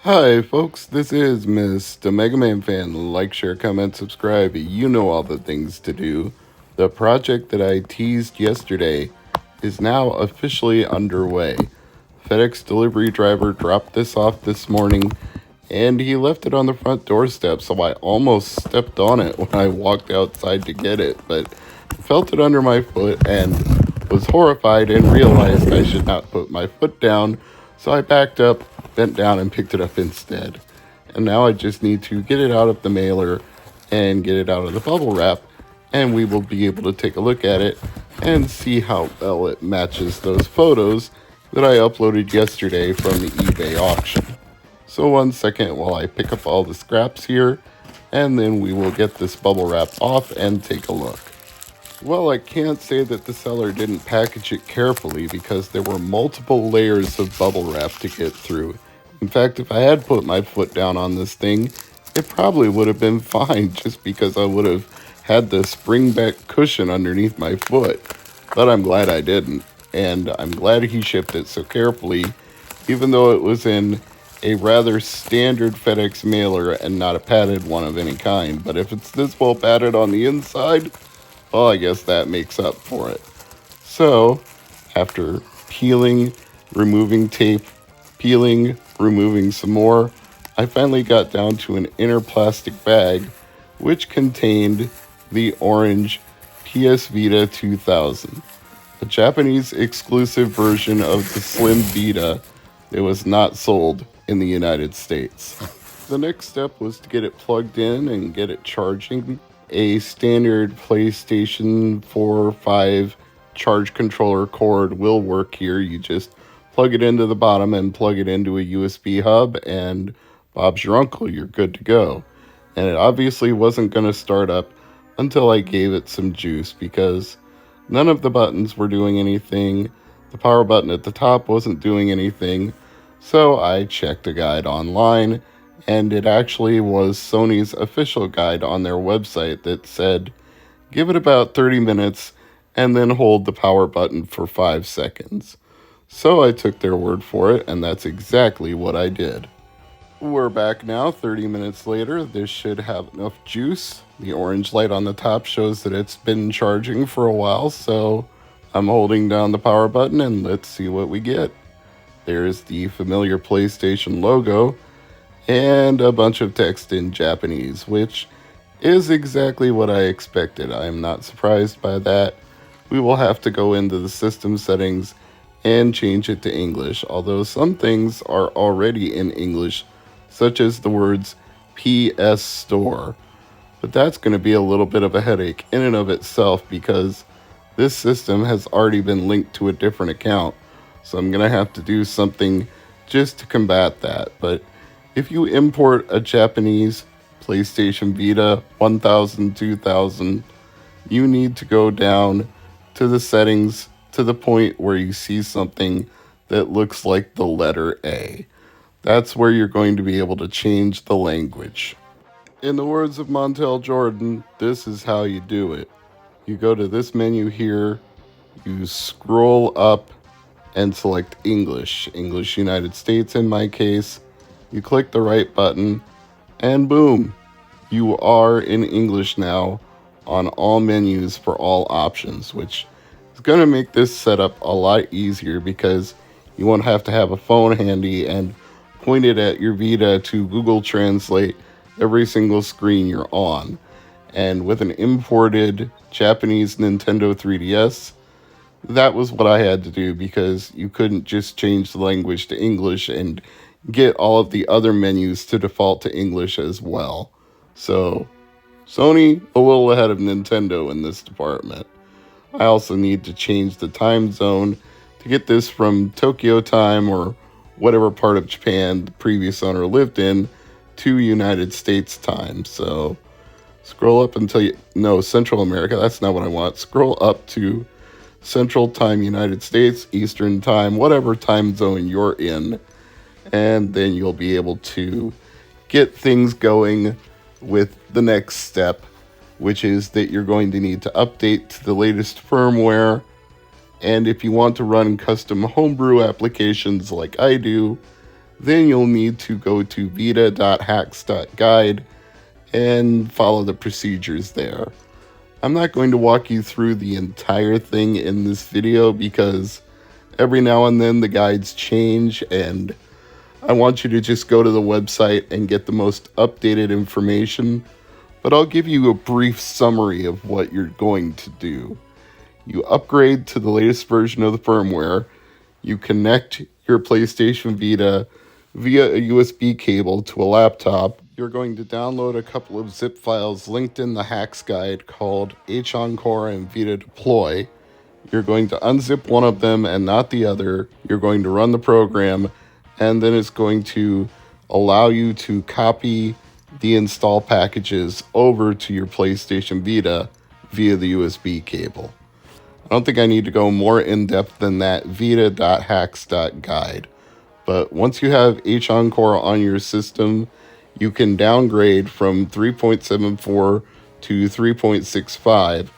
Hi, folks. This is Mr. MegaManFan. Like, share, comment, subscribe. You know all the things to do. The project that I teased yesterday is now officially underway. FedEx delivery driver dropped this off this morning, and he left it on the front doorstep, so I almost stepped on it when I walked outside to get it, but felt it under my foot and was horrified and realized I should not put my foot down, so I backed up, bent down, and picked it up instead. And now I just need to get it out of the mailer and get it out of the bubble wrap, and we will be able to take a look at it and see how well it matches those photos that I uploaded yesterday from the eBay auction. So 1 second while I pick up all the scraps here, and then we will get this bubble wrap off and take a look. Well, I can't say that the seller didn't package it carefully because there were multiple layers of bubble wrap to get through. In fact, if I had put my foot down on this thing, it probably would have been fine just because I would have had the spring back cushion underneath my foot. But I'm glad I didn't, and I'm glad he shipped it so carefully, even though it was in a rather standard FedEx mailer and not a padded one of any kind. But if it's this well padded on the inside, well, I guess that makes up for it. So, after peeling, removing tape, peeling, removing some more, I finally got down to an inner plastic bag which contained the orange PS Vita 2000, a Japanese exclusive version of the slim Vita that was not sold in the United States. The next step was to get it plugged in and get it charging. A standard PlayStation 4 or 5 charge controller cord will work here. You just plug it into the bottom and plug it into a USB hub, and Bob's your uncle, you're good to go. And it obviously wasn't going to start up until I gave it some juice because none of the buttons were doing anything. The power button at the top wasn't doing anything. So I checked a guide online, and it actually was Sony's official guide on their website that said, give it about 30 minutes and then hold the power button for 5 seconds. So I took their word for it, and that's exactly what I did. We're back now, 30 minutes later. This should have enough juice. The orange light on the top shows that it's been charging for a while, so I'm holding down the power button and let's see what we get. There's the familiar PlayStation logo and a bunch of text in Japanese, which is exactly what I expected. I am not surprised by that. We will have to go into the system settings and change it to English, although some things are already in English, such as the words PS Store. But that's going to be a little bit of a headache in and of itself because this system has already been linked to a different account, so I'm going to have to do something just to combat that. But if you import a Japanese PlayStation Vita 1000, 2000, you need to go down to the settings to the point where you see something that looks like the letter A. That's where you're going to be able to change the language. In the words of Montel Jordan, this is how you do it. You go to this menu here, you scroll up and select English United States in my case. You click the right button, and boom, you are in English now on all menus for all options, which is going to make this setup a lot easier because you won't have to have a phone handy and point it at your Vita to Google Translate every single screen you're on. And with an imported Japanese Nintendo 3DS, that was what I had to do because you couldn't just change the language to English and get all of the other menus to default to English as well. So, Sony, a little ahead of Nintendo in this department. I also need to change the time zone to get this from Tokyo time or whatever part of Japan the previous owner lived in to United States time. So, scroll up until Central America, that's not what I want. Scroll up to Central Time, United States, Eastern Time, whatever time zone you're in, and then you'll be able to get things going with the next step, which is that you're going to need to update to the latest firmware, and if you want to run custom homebrew applications like I do, then you'll need to go to vita.hacks.guide and follow the procedures there. I'm not going to walk you through the entire thing in this video because every now and then the guides change, and I want you to just go to the website and get the most updated information, but I'll give you a brief summary of what you're going to do. You upgrade to the latest version of the firmware, you connect your PlayStation Vita via a USB cable to a laptop. You're going to download a couple of zip files linked in the Hacks Guide called h-encore and Vita Deploy. You're going to unzip one of them and not the other. You're going to run the program, and then it's going to allow you to copy the install packages over to your PlayStation Vita via the USB cable. I don't think I need to go more in-depth than that. Vita.hacks.guide. But once you have h-encore on your system, you can downgrade from 3.74 to 3.65,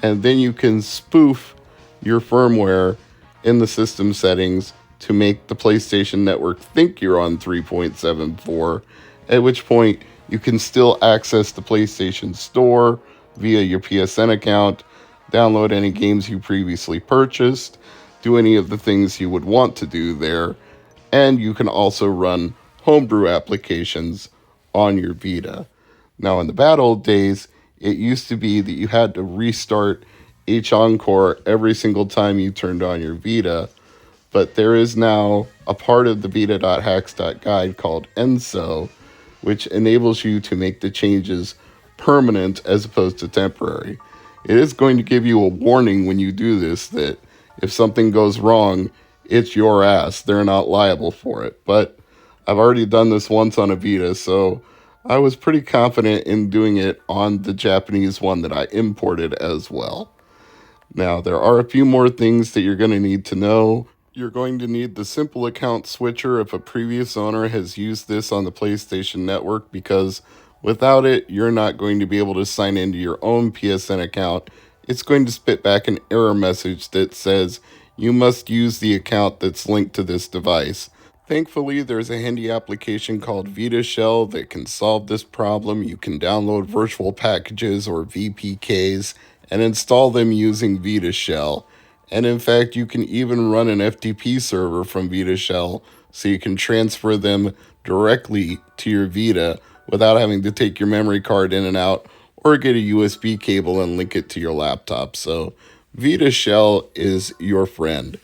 and then you can spoof your firmware in the system settings to make the PlayStation Network think you're on 3.74, at which point you can still access the PlayStation Store via your PSN account, download any games you previously purchased, do any of the things you would want to do there, and you can also run homebrew applications on your Vita. Now, in the bad old days, it used to be that you had to restart h-encore every single time you turned on your Vita, but there is now a part of the Vita.hacks.guide called ENSO, which enables you to make the changes permanent as opposed to temporary. It is going to give you a warning when you do this that if something goes wrong, it's your ass. They're not liable for it. But I've already done this once on a Vita, so I was pretty confident in doing it on the Japanese one that I imported as well. Now, there are a few more things that you're going to need to know. You're going to need the simple account switcher if a previous owner has used this on the PlayStation Network, because without it, you're not going to be able to sign into your own PSN account. It's going to spit back an error message that says you must use the account that's linked to this device. Thankfully, there's a handy application called Vita Shell that can solve this problem. You can download virtual packages or VPKs and install them using Vita Shell. And in fact, you can even run an FTP server from Vita Shell so you can transfer them directly to your Vita without having to take your memory card in and out or get a USB cable and link it to your laptop. So Vita Shell is your friend,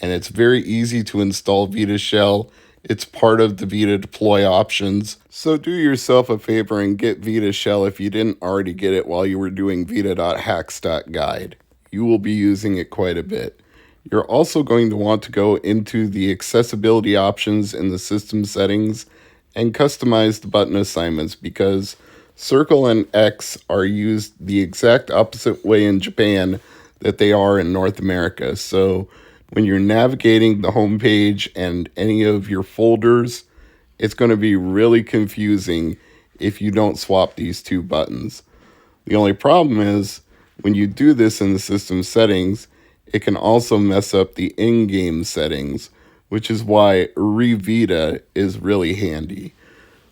and it's very easy to install Vita Shell. It's part of the Vita Deploy options. So do yourself a favor and get Vita Shell if you didn't already get it while you were doing Vita.hacks.guide. You will be using it quite a bit. You're also going to want to go into the accessibility options in the system settings and customize the button assignments, because circle and X are used the exact opposite way in Japan that they are in North America. So when you're navigating the home page and any of your folders, it's going to be really confusing if you don't swap these two buttons. The only problem is when you do this in the system settings, it can also mess up the in-game settings, which is why ReVita is really handy.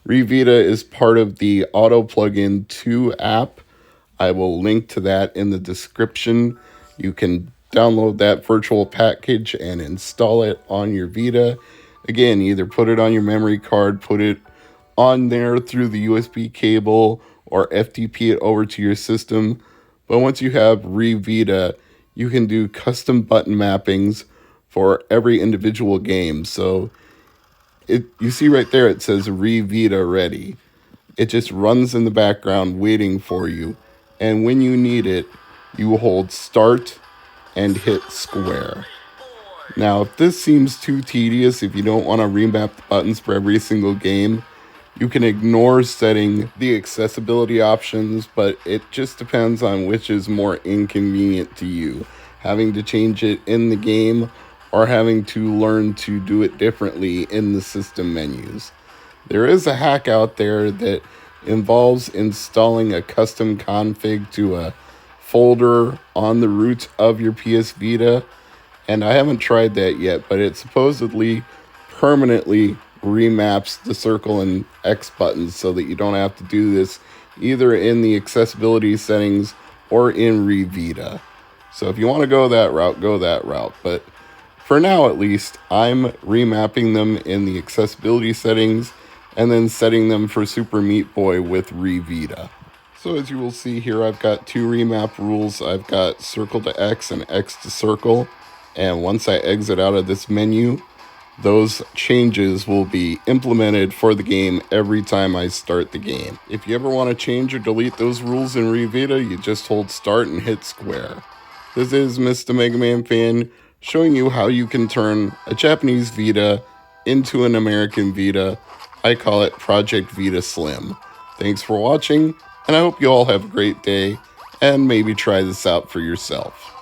ReVita is part of the Auto Plugin 2 app. I will link to that in the description. You can download that virtual package and install it on your Vita. Again, either put it on your memory card, put it on there through the USB cable, or FTP it over to your system. But once you have ReVita, you can do custom button mappings for every individual game. So you see right there, it says ReVita ready. It just runs in the background waiting for you. And when you need it, you hold start and hit square. Now, if this seems too tedious, if you don't want to remap the buttons for every single game, you can ignore setting the accessibility options, but it just depends on which is more inconvenient to you, having to change it in the game or having to learn to do it differently in the system menus. There is a hack out there that involves installing a custom config to a folder on the root of your PS Vita, and I haven't tried that yet, but it supposedly permanently remaps the circle and X buttons so that you don't have to do this either in the accessibility settings or in Vita. So if you want to go that route, go that route. But for now, at least, I'm remapping them in the accessibility settings and then setting them for Super Meat Boy with Vita. So as you will see here, I've got two remap rules. I've got circle to X and X to circle. And once I exit out of this menu, those changes will be implemented for the game every time I start the game. If you ever want to change or delete those rules in Vita, you just hold start and hit square. This is Mr. MegaManFan showing you how you can turn a Japanese Vita into an American Vita. I call it Project Vita Slim. Thanks for watching, and I hope you all have a great day, and maybe try this out for yourself.